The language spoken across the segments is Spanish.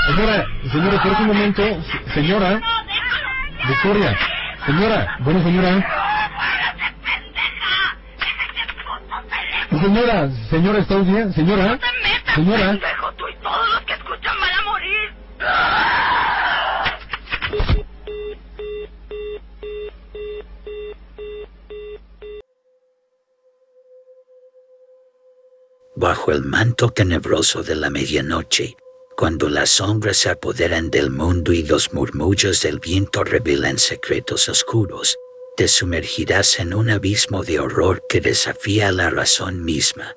Señora, espera un momento. Señora. Victoria. Señora. Señora, ¿está bien? Señora. Pendejo, tú y todos los que escuchan van a morir. Bajo el manto tenebroso de la medianoche, cuando las sombras se apoderan del mundo y los murmullos del viento revelan secretos oscuros, te sumergirás en un abismo de horror que desafía la razón misma.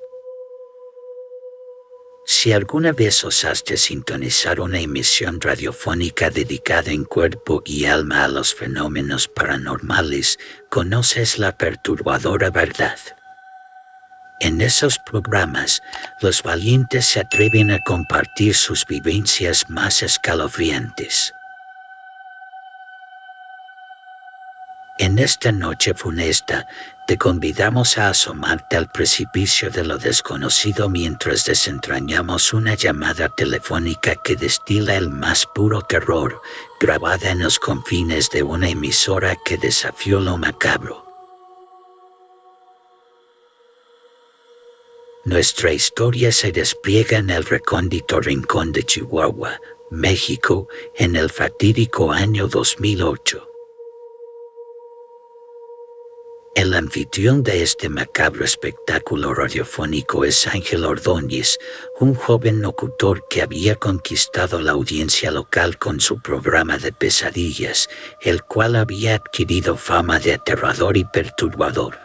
Si alguna vez osaste sintonizar una emisión radiofónica dedicada en cuerpo y alma a los fenómenos paranormales, conoces la perturbadora verdad. En esos programas, los valientes se atreven a compartir sus vivencias más escalofriantes. En esta noche funesta, te convidamos a asomarte al precipicio de lo desconocido mientras desentrañamos una llamada telefónica que destila el más puro terror, grabada en los confines de una emisora que desafió lo macabro. Nuestra historia se despliega en el recóndito rincón de Chihuahua, México, en el fatídico año 2008. El anfitrión de este macabro espectáculo radiofónico es Ángel Ordóñez, un joven locutor que había conquistado la audiencia local con su programa de pesadillas, el cual había adquirido fama de aterrador y perturbador.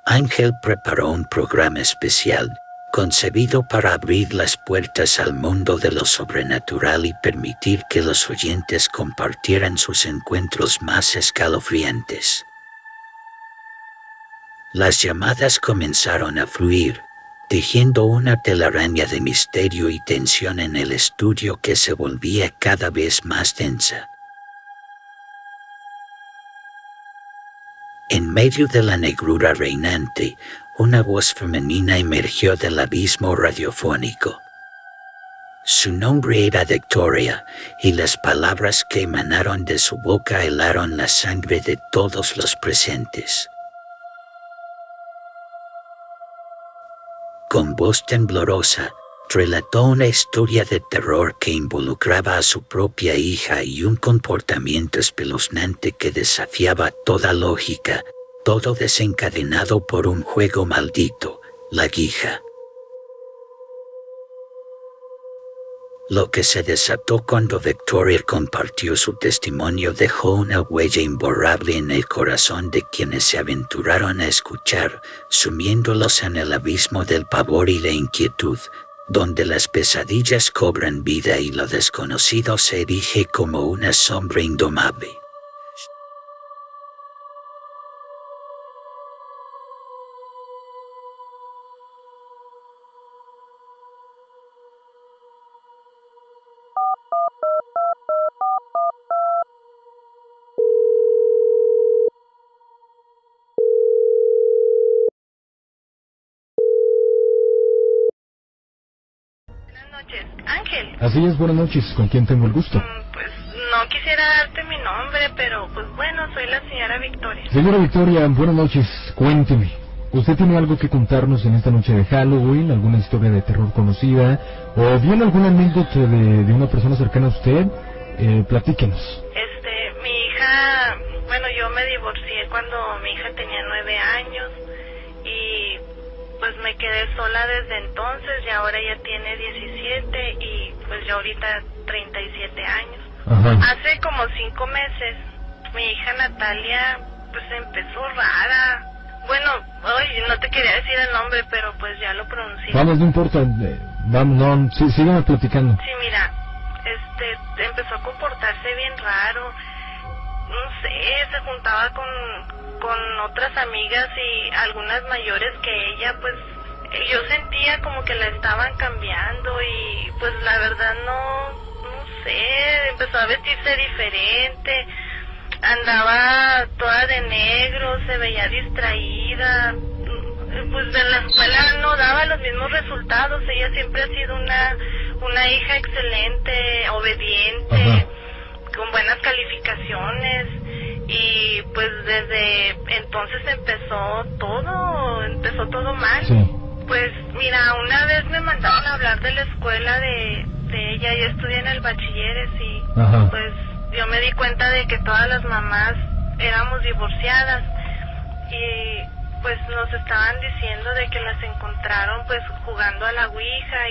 Ángel preparó un programa especial, concebido para abrir las puertas al mundo de lo sobrenatural y permitir que los oyentes compartieran sus encuentros más escalofriantes. Las llamadas comenzaron a fluir, tejiendo una telaraña de misterio y tensión en el estudio que se volvía cada vez más densa. En medio de la negrura reinante, una voz femenina emergió del abismo radiofónico. Su nombre era Victoria, y las palabras que emanaron de su boca helaron la sangre de todos los presentes. Con voz temblorosa, relató una historia de terror que involucraba a su propia hija y un comportamiento espeluznante que desafiaba toda lógica, todo desencadenado por un juego maldito, la Ouija. Lo que se desató cuando Victoria compartió su testimonio dejó una huella imborrable en el corazón de quienes se aventuraron a escuchar, sumiéndolos en el abismo del pavor y la inquietud, donde las pesadillas cobran vida y lo desconocido se erige como una sombra indomable. Ángel. Así es, buenas noches, ¿con quién tengo el gusto? Pues no quisiera darte mi nombre, pero pues bueno, soy la señora Victoria. Señora Victoria, buenas noches, cuénteme. ¿Usted tiene algo que contarnos en esta noche de Halloween? ¿Alguna historia de terror conocida? ¿O bien alguna anécdota de una persona cercana a usted? Platíquenos. Mi hija, bueno, yo me divorcié cuando mi hija tenía 9 años y pues me quedé sola desde entonces y ahora ya tiene 17 y pues yo ahorita 37 años. Ajá. Hace como 5 meses mi hija Natalia pues empezó rara. Bueno, hoy no te quería decir el nombre, pero pues ya lo pronuncié. Vamos, no importa, vamos, no, sí, síganme platicando. Sí, mira, empezó a comportarse bien raro. No sé, se juntaba con otras amigas y algunas mayores que ella, pues yo sentía como que la estaban cambiando y pues la verdad no sé, empezó a vestirse diferente, andaba toda de negro, se veía distraída, pues en la escuela no daba los mismos resultados. Ella siempre ha sido una hija excelente, obediente, Ajá. con buenas calificaciones, y pues desde entonces empezó todo mal. Sí. Pues mira, una vez me mandaron a hablar de la escuela de ella. Yo estudié en el bachilleres y Ajá. pues yo me di cuenta de que todas las mamás éramos divorciadas, y pues nos estaban diciendo de que las encontraron pues jugando a la ouija,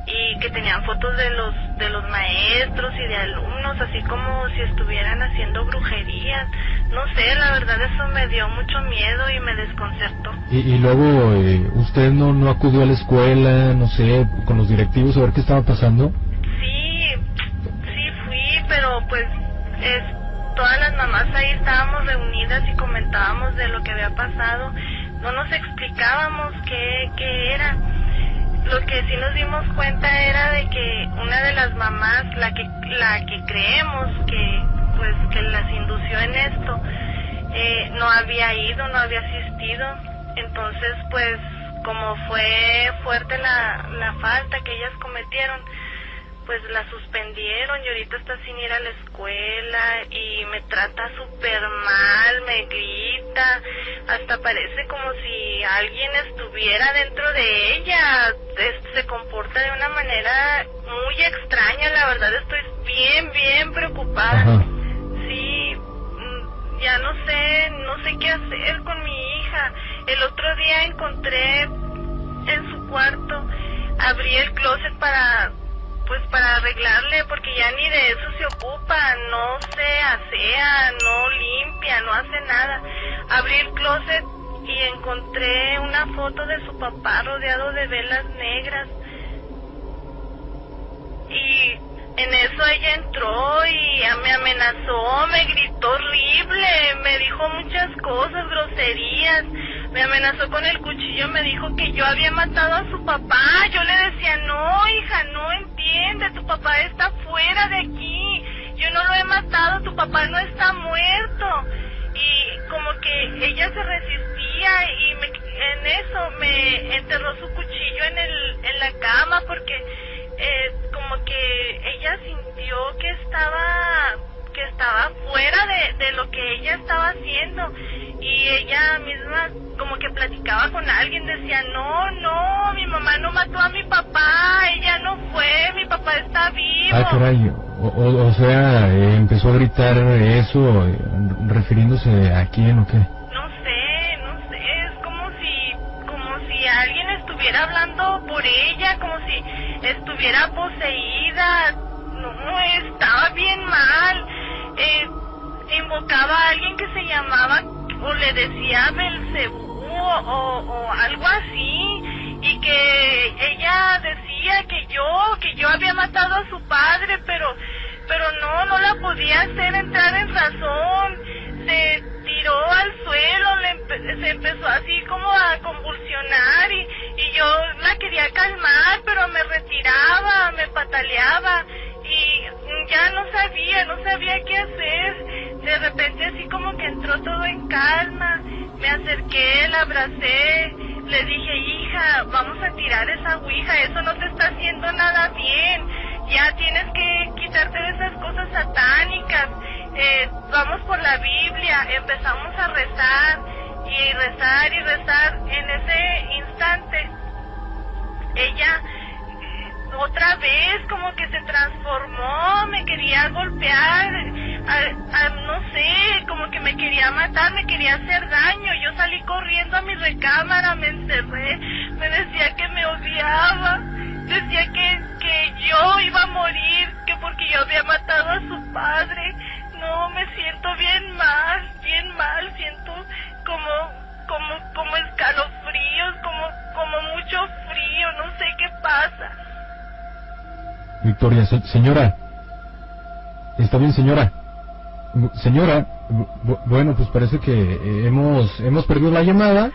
y que tenían fotos de los maestros y de alumnos, así como si estuvieran haciendo brujerías. No sé, la verdad eso me dio mucho miedo y me desconcertó. Y luego, ¿usted no acudió a la escuela, no sé, con los directivos a ver qué estaba pasando? Sí fui, pero pues todas las mamás ahí estábamos reunidas y comentábamos de lo que había pasado. No nos explicábamos qué era. Lo que sí nos dimos cuenta era de que una de las mamás, la que creemos que las indució en esto, no había ido, no había asistido. Entonces pues como fue fuerte la falta que ellas cometieron, pues la suspendieron, y ahorita está sin ir a la escuela y me trata súper mal, me grita, hasta parece como si alguien estuviera dentro de ella. Se comporta de una manera muy extraña, la verdad estoy bien preocupada. Ajá. Sí, ya no sé qué hacer con mi hija. El otro día encontré en su cuarto, abrí el closet para arreglarle, porque ya ni de eso se ocupa, no se asea, no limpia, no hace nada. Abrí el closet y encontré una foto de su papá rodeado de velas negras, y en eso ella entró y me amenazó, me gritó horrible, me dijo muchas cosas, groserías. Me amenazó con el cuchillo, me dijo que yo había matado a su papá. Yo le decía, no, hija, no entiende, tu papá está fuera de aquí. Yo no lo he matado, tu papá no está muerto. Y como que ella se resistía, y en eso me enterró su cuchillo en la cama, porque como que ella sintió que estaba fuera de lo que ella estaba haciendo, y ella misma como que platicaba con alguien, decía, no, mi mamá no mató a mi papá, ella no fue, mi papá está vivo. Ah, caray, o sea, empezó a gritar eso, refiriéndose a quién o qué. No sé, es como si alguien estuviera hablando por ella, como si estuviera poseída. No, estaba bien mal. Invocaba a alguien que se llamaba, o le decía Belcebú, o algo así, y que ella decía que yo había matado a su padre, pero no la podía hacer entrar en razón. Se tiró al suelo, se empezó así como a convulsionar, y yo la quería calmar, pero me retiraba, me pataleaba, y ya no sabía qué hacer. De repente así como que entró todo en calma, me acerqué, la abracé, le dije, hija, vamos a tirar esa ouija, eso no te está haciendo nada bien, ya tienes que quitarte de esas cosas satánicas. Vamos por la Biblia. Empezamos a rezar y rezar. En ese instante ella otra vez como que se transformó, me quería golpear, no sé, como que me quería matar, me quería hacer daño. Yo salí corriendo a mi recámara, me encerré, me decía que me odiaba, decía que yo iba a morir, que porque yo había matado a su padre. No, me siento bien mal, siento como escalofríos, como mucho frío, no sé qué pasa. Victoria, señora. ¿Está bien, señora? Señora, bueno, pues parece que hemos perdido la llamada.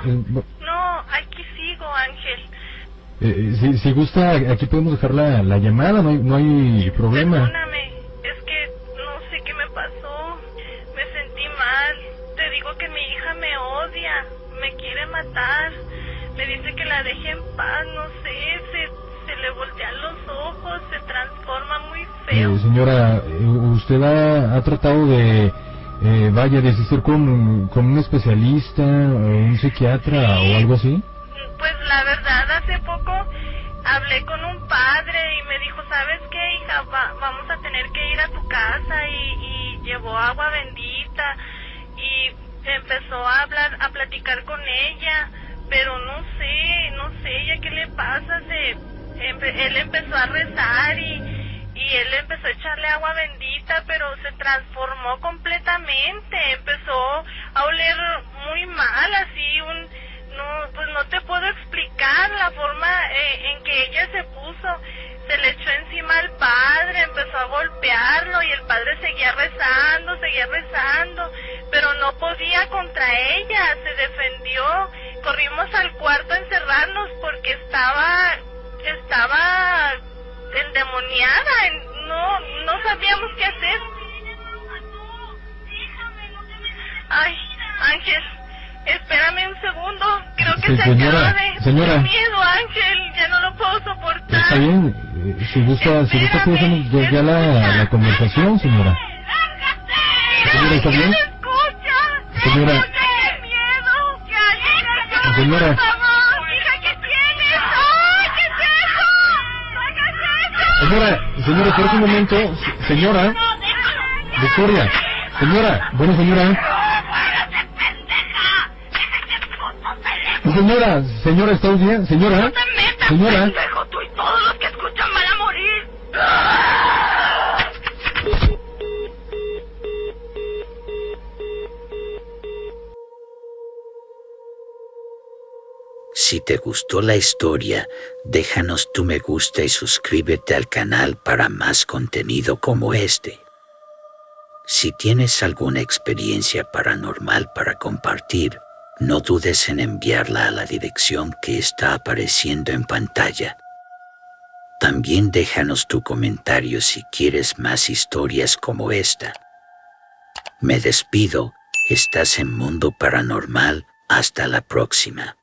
No, aquí sigo, Ángel. Si gusta, aquí podemos dejar la llamada, no hay problema. Perdóname, es que no sé qué me pasó, me sentí mal. Te digo que mi hija me odia, me quiere matar. ojos, se transforma muy feo. Señora, ¿usted ha tratado de, de asistir con un especialista, un psiquiatra o algo así? Pues la verdad, hace poco hablé con un padre y me dijo, ¿sabes qué, hija? Vamos a tener que ir a tu casa, y llevó agua bendita y empezó a platicar con ella, pero no sé ella qué le pasa. Él empezó a rezar y él empezó a echarle agua bendita, pero se transformó completamente, empezó a oler muy mal, así pues no te puedo explicar la forma en que ella se puso. Se le echó encima al padre, empezó a golpearlo y el padre seguía rezando, pero no podía contra ella, se defendió. Corrimos al cuarto a encerrarnos porque estaba endemoniada, no sabíamos qué hacer. Ay, Ángel, espérame un segundo, creo que se acaba de miedo, Ángel, ya no lo puedo soportar. Está bien, si gusta podemos ya la conversación, señora. Señora, ¿está bien? Señora. ¡Qué miedo! ¡Ya, señora. por favor! ¡Hija, qué tienes! ¡Ay, qué es eso! ¡No hagas eso! Señora, espera un momento. Señora. Victoria. Señora. Bueno, señora. Señora, ¿está bien? Señora. ¡No te metas, señora. pendejo! Tú y todos los que escuchan van a morir. Si te gustó la historia, déjanos tu me gusta y suscríbete al canal para más contenido como este. Si tienes alguna experiencia paranormal para compartir, no dudes en enviarla a la dirección que está apareciendo en pantalla. También déjanos tu comentario si quieres más historias como esta. Me despido, estás en Mundo Paranormal, hasta la próxima.